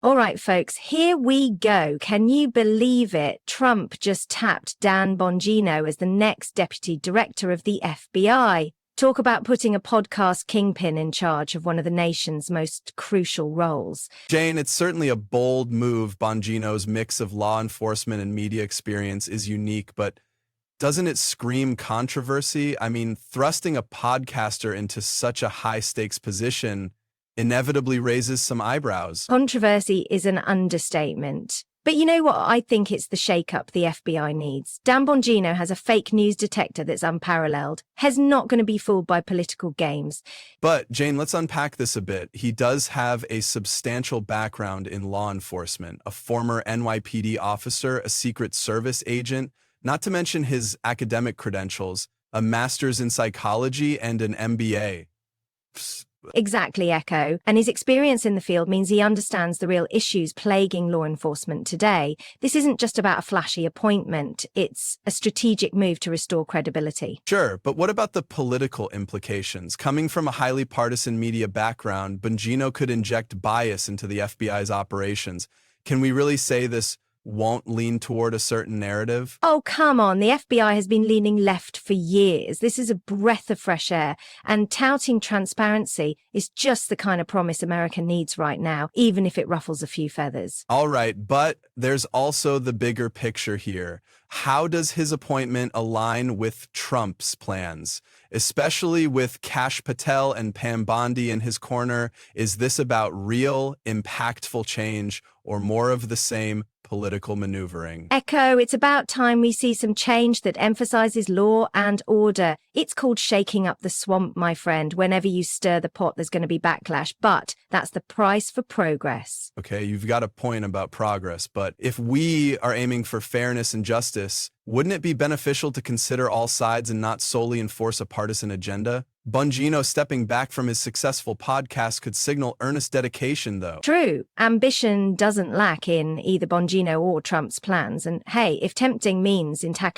All right, folks, here we go. Can you believe it? Trump just tapped Dan Bongino as the next deputy director of the FBI. Talk about putting a podcast kingpin in charge of one of the nation's most crucial roles. Jane, it's certainly a bold move. Bongino's mix of law enforcement and media experience is unique, but doesn't it scream controversy? I mean, thrusting a podcaster into such a high-stakes position inevitably raises some eyebrows. Controversy is an understatement. But you know what? I think it's the shake-up the FBI needs. Dan Bongino has a fake news detector that's unparalleled. He's not going to be fooled by political games. But, Jane, let's unpack this a bit. He does have a substantial background in law enforcement, a former NYPD officer, a Secret Service agent, not to mention his academic credentials, a master's in psychology and an MBA. Exactly, Echo. And his experience in the field means he understands the real issues plaguing law enforcement today. This isn't just about a flashy appointment. It's a strategic move to restore credibility. Sure, but what about the political implications? Coming from a highly partisan media background, Bongino could inject bias into the FBI's operations. Can we really say this won't lean toward a certain narrative? Oh, come on. The FBI has been leaning left for years. This is a breath of fresh air, and touting transparency is just the kind of promise America needs right now, even if it ruffles a few feathers. All right, but there's also the bigger picture here. How does his appointment align with Trump's plans, especially with Kash Patel and Pam Bondi in his corner? Is this about real, impactful change or more of the same political maneuvering? Echo, it's about time we see some change that emphasizes law and order. It's called shaking up the swamp, my friend. Whenever you stir the pot, there's going to be backlash, but that's the price for progress. Okay, you've got a point about progress, but if we are aiming for fairness and justice, wouldn't it be beneficial to consider all sides and not solely enforce a partisan agenda? Bongino stepping back from his successful podcast could signal earnest dedication, though. True. Ambition doesn't lack in either Bongino or Trump's plans. And hey, if tempting means in tackling